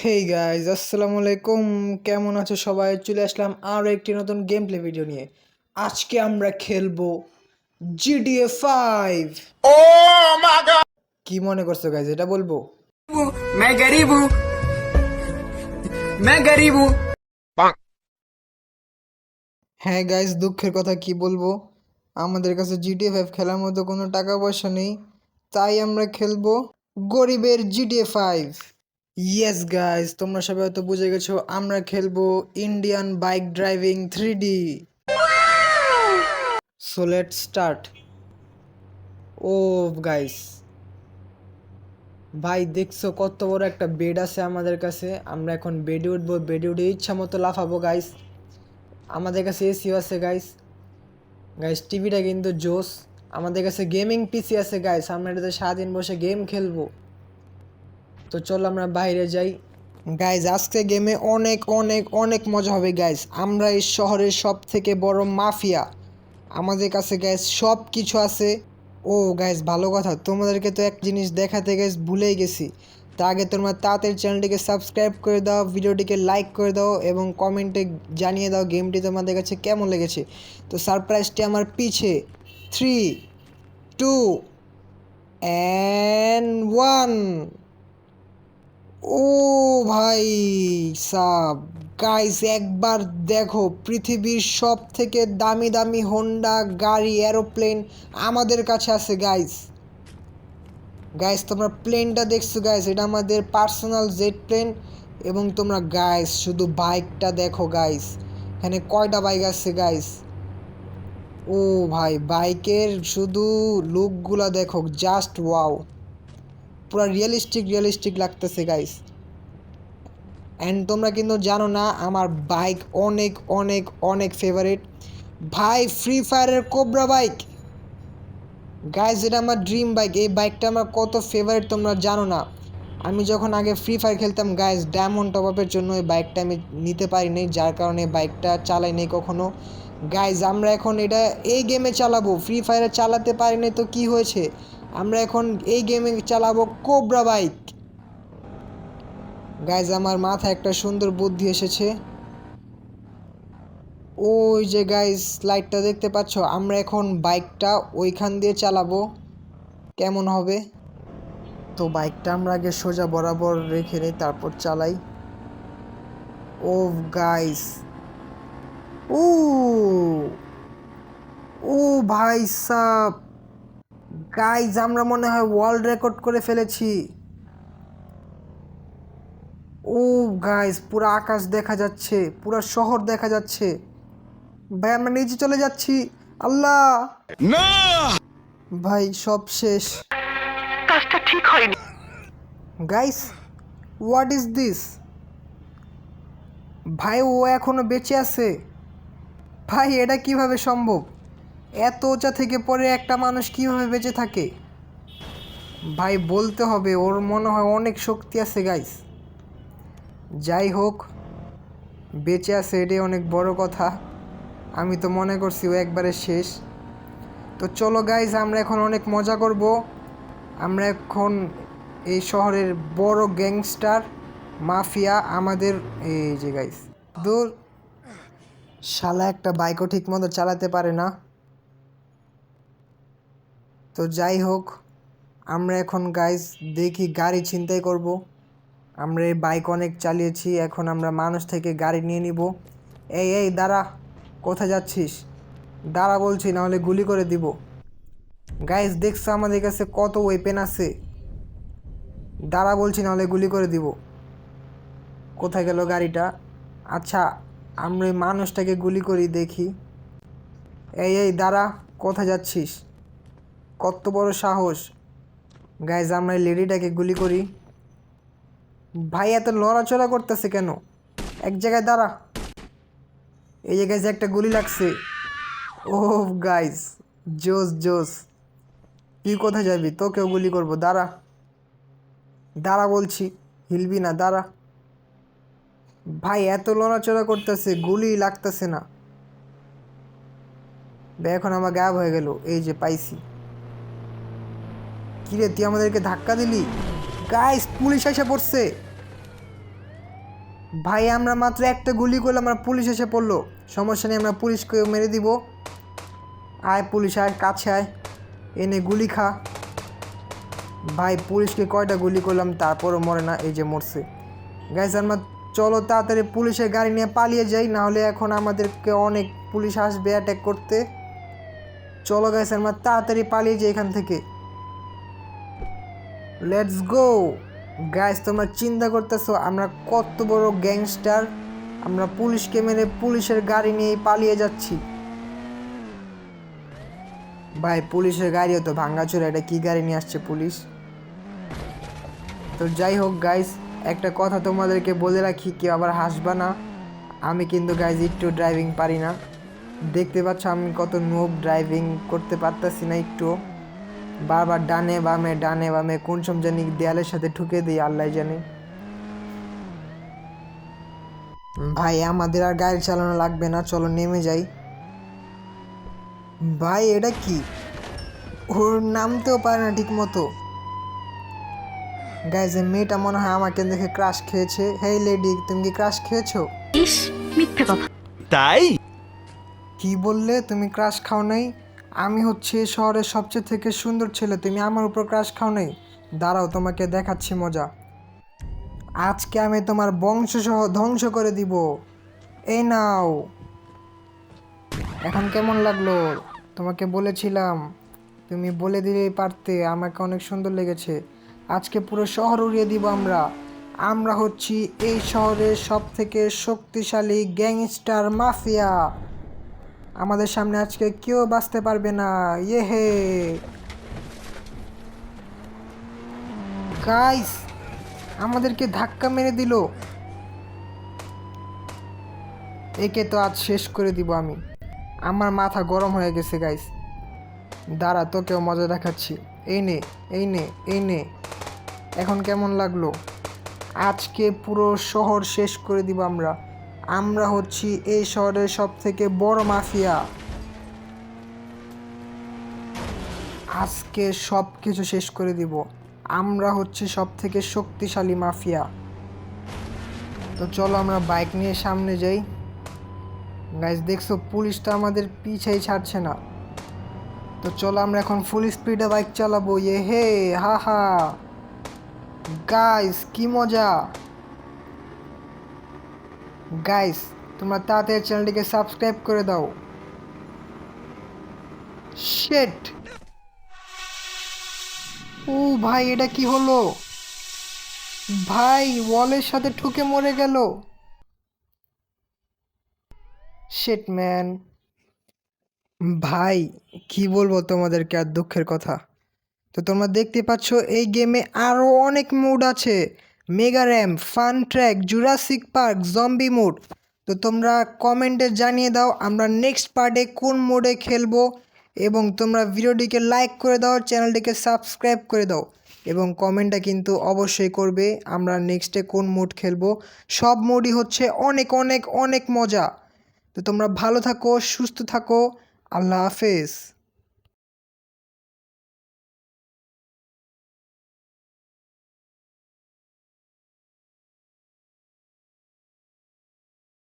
Hey guys, আসসালামু আলাইকুম। কেমন আছো সবাই? চলে আসলাম আরও একটি নতুন গেম প্লে ভিডিও নিয়ে। আজকে আমরা খেলবো GTA 5। কি মনে করছো গাইজ, এটা বলবো? मैं गरीब हूँ मैं गरीब हूँ হ্যাঁ গাইজ, দুঃখের কথা কি বলবো, আমাদের কাছে GTA 5 খেলার মতো কোনো টাকা পয়সা নেই, তাই আমরা খেলবো গরিবের GTA 5। ইয়েস গাইজ, তোমরা সবাই হয়তো বুঝে গেছো, আমরা খেলবো Indian bike driving 3D। So let's start. ও গাইস, ভাই দেখছো কত বড় একটা বেড আছে আমাদের কাছে। আমরা এখন বেডে উঠবো, বেডে উঠে ইচ্ছা মতো লাফাবো গাইস। আমাদের কাছে এসিও আছে গাইস। গাইস টিভিটা কিন্তু জোস। আমাদের কাছে গেমিং পিসি আছে গাইস, আমরা এটাতে সারাদিন বসে গেম খেলবো। তো চলো আমরা বাইরে যাই গাইস। আজকে গেমে অনেক অনেক অনেক মজা হবে গাইস। আমরা এই শহরের সব থেকে বড় মাফিয়া, আমাদের কাছে গাইস সব কিছু আছে। ও গাইস, ভালো কথা, তোমাদেরকে তো এক জিনিস দেখাতে গাইস ভুলেই গেছি। তা আগে তোমরা তাড়াতাড়ি চ্যানেলটিকে সাবস্ক্রাইব করে দাও, ভিডিওটিকে লাইক করে দাও এবং কমেন্টে জানিয়ে দাও গেমটি তোমাদের কাছে কেমন লেগেছে। তো সারপ্রাইজটি আমার পিছে। 3, 2 and 1। ও ভাই সাব, গাইস একবার দেখো, পৃথিবীর সব থেকে দামি দামি হোন্ডা গাড়ি, এরোপ্লেন আমাদের কাছে আছে গাইস। গাইস তোমরা প্লেনটা দেখছো গাইস, এটা আমাদের পার্সোনাল জেট প্লেন। এবং তোমরা গাইস শুধু বাইকটা দেখো গাইস, এখানে কয়টা বাইক আছে গাইস। ও ভাই, বাইকের শুধু লুকগুলা দেখো, জাস্ট ওয়াও, পুরো রিয়েলিস্টিক রিয়েলিস্টিক লাগতেছে গাইস। অ্যান্ড তোমরা কিন্তু জানো না, আমার বাইক অনেক অনেক অনেক ফেভারিট ভাই, ফ্রি ফায়ারের কোবরা বাইক। গাইজ এটা আমার ড্রিম বাইক, এই বাইকটা আমার কত ফেভারিট তোমরা জানো না। আমি যখন আগে ফ্রি ফায়ার খেলতাম গাইজ, ডায়মন্ড টপ আপের জন্য এই বাইকটা আমি নিতে পারিনি, যার কারণে বাইকটা চালাই নেই কখনো। গাইজ আমরা এখন এটা এই গেমে চালাবো, ফ্রি ফায়ারে চালাতে পারিনি তো কি হয়েছে, আমরা এখন এই গেমে চালাবো কোবরা বাইক। গাইজ আমার মাথায় একটা সুন্দর বুদ্ধি এসেছে। ওই যে গাইজ লাইটটা দেখতে পাচ্ছ, আমরা এখন বাইকটা ওইখান দিয়ে চালাবো, কেমন হবে? তো বাইকটা আমরা আগে সোজা বরাবর রেখে নিই, তারপর চালাই। ও গাইস, ও ও ভাই সাব, গাইজ আমরা মনে হয় ওয়ার্ল্ড রেকর্ড করে ফেলেছি। ও গাইস, পুরো আকাশ দেখা যাচ্ছে, পুরো শহর দেখা যাচ্ছে। ভাই আমরা নিচে চলে যাচ্ছি, আল্লাহ না ভাই, সব শেষ। কাজটা ঠিক হয়নি গাইস। What is this? ভাই ও এখনো বেঁচে আছে? ভাই এটা কিভাবে সম্ভব? এত উঁচা থেকে পড়ে একটা মানুষ কিভাবে বেঁচে থাকে? ভাই বলতে হবে, ওর মনে হয় অনেক শক্তি আছে গাইস। যাই হোক, বেঁচে আছে এটাই অনেক বড় কথা। আমি তো মনে করছি ও একবারে শেষ। তো চলো গাইস, আমরা এখন অনেক মজা করব। আমরা এখন এই শহরের বড় গ্যাংস্টার মাফিয়া আমাদের। এই যে গাইস, দূর শালা একটা বাইকও ঠিক মতো চালাতে পারে না। তো যাই হোক, আমরা এখন গাইস দেখি গাড়ি ছিনতাই করব। আমরা এই বাইক অনেক চালিয়েছি, এখন আমরা মানুষ থেকে গাড়ি নিয়ে নিব। এই এই দাঁড়া, কোথায় যাচ্ছিস? দাঁড়া বলছি, নাহলে গুলি করে দিব। গাইস দেখছো আমাদের কাছে কত ওয়েপেন আছে, দাঁড়া বলছি, নাহলে গুলি করে দিব। কোথায় গেল গাড়িটা? আচ্ছা, আমরা এই মানুষটাকে গুলি করি দেখি। এই এই দাঁড়া, কোথায় যাচ্ছিস? কত বড় সাহস! গাইজ আমরা এই লেডিটাকে গুলি করি। ভাই এত লড়াচড়া করতেছে কেন? এক জায়গায় দাঁড়া। এই যে গাইজ একটা গুলি লাগছে। ও গাইজ, জোস জোস। তুই কোথায় যাবি? তোকেও গুলি করবো, দাঁড়া। দাঁড়া বলছি, হিলবি না, দাঁড়া। ভাই এত লড়াচড়া করতেছে, গুলি লাগতেছে না। এখন আমার গায়েব হয়ে গেল। এই যে পাইছি। কিরে তুই আমাদেরকে ধাক্কা দিলি? গাইস পুলিশ এসে পড়ছে। ভাই আমরা মাত্র একটা গুলি করলাম, আমরা পুলিশ এসে পড়লো। সমস্যা নেই, আমরা পুলিশকে মেরে দিব। আয় পুলিশ আয়, কাছে আয়, এনে গুলি খা। ভাই পুলিশকে কয়টা গুলি করলাম তারপরও মরে না, এই যে মরছে। গাইস আমরা চলো তাড়াতাড়ি পুলিশের গাড়ি নিয়ে পালিয়ে যাই, নাহলে এখন আমাদেরকে অনেক পুলিশ আসবে অ্যাটাক করতে। চলো গাইস আমরা তাড়াতাড়ি পালিয়ে যাই এখান থেকে। Let's go. গাইস তোমরা চিন্তা করতেছো আমরা কত বড় গ্যাংস্টার, আমরা পুলিশকে মেরে পুলিশের গাড়ি নিয়ে পালিয়ে যাচ্ছি। ভাই পুলিশের গাড়িও তো ভাঙাচোরা, এটা কি গাড়ি নিয়ে আসছে পুলিশ। তো যাই হোক গাইস, একটা কথা তোমাদেরকে বলে রাখি, কেউ আবার হাসবা না। আমি কিন্তু গাইস একটু ড্রাইভিং পারি না, দেখতে পাচ্ছ আমি কত নোব, ড্রাইভিং করতে পারতাছি না একটু। বারবার ডানে বামে কোন সব জানি দেয়ালের সাথে ঠুকে দিই, আল্লাহ জানে। ভাই আমাদের আর গাড়ি চালানো লাগবে না, চলো নেমে যাই। ভাই এটা কি, ওর নামতেও পারে না ঠিক মতো। গাইজ এই মেয়েটা মনে হয় আমাকে দেখে ক্রাশ খেয়েছে। হেই লেডি, তুমি কি ক্রাশ খেয়েছো? ইস, মিথ্যে কথা। তাই কি বললে? তুমি ক্রাশ খাও নাই? আমি হচ্ছে শহরের সবচেয়ে থেকে সুন্দর ছেলে, তুমি আমার উপর ক্রাশ খাও নাই? দাঁড়াও তোমাকে দেখাচ্ছি মজা। আজকে আমি তোমার বংশসহ ধ্বংস করে দিব। এই নাও। এখন কেমন লাগলো? তোমাকে বলেছিলাম, তুমি বলে দিলেই পারতে, আমাকে অনেক সুন্দর লেগেছে। আজকে পুরো শহর উড়িয়ে দিব আমরা। আমরা হচ্ছি এই শহরের সব থেকে শক্তিশালী গ্যাংস্টার মাফিয়া। আমাদের সামনে আজকে কেউ বাঁচতে পারবে না। ইয়েহে গাইস, আমাদেরকে ধাক্কা মেরে দিল। একে তো আজ শেষ করে দিব আমি। আমার মাথা গরম হয়ে গেছে গাইস। দাঁড়া তোকেও মজা দেখাচ্ছি। এই নে এই নে এই নে। এখন কেমন লাগলো? আজকে পুরো শহর শেষ করে দিব আমরা। আমরা হচ্ছি এই শহরের সব থেকে বড় মাফিয়া। আজকে সব কিছু শেষ করে দিব। আমরা হচ্ছে সব থেকে শক্তিশালী মাফিয়া। তো চলো আমরা বাইক নিয়ে সামনে যাই। গাইস দেখছো পুলিশ তো আমাদের পিছেই ছাড়ছে না। তো চলো আমরা এখন ফুল স্পিডে বাইক চালাবো। ইয়ে হে হা হা। গাইস কি মজা। গাইস তোমরা তাড়াতাড়ি চ্যানেলটিকে সাবস্ক্রাইব করে দাও। শিট। ও ভাই এটা কি হলো? ভাই ওয়ালের সাথে ঠুকে মরে গেল। Shit man. ভাই কি বলবো তোমাদেরকে আর দুঃখের কথা। তো তোমরা দেখতে পাচ্ছ এই গেমে আরও অনেক মোড আছে। Mega RAM, fun track, Jurassic park, zombie mode. তো তোমরা কমেন্টে জানিয়ে দাও আমরা নেক্সট পার্টে কোন মোডে খেলবো, এবং তোমরা ভিডিওটিকে লাইক করে দাও, চ্যানেলটিকে সাবস্ক্রাইব করে দাও, এবং কমেন্টটা কিন্তু অবশ্যই করবে আমরা নেক্সটে কোন মোড খেলবো। সব মোডই হচ্ছে অনেক অনেক অনেক মজা। তো তোমরা ভালো থাকো, সুস্থ থাকো, আল্লাহ হাফেজ।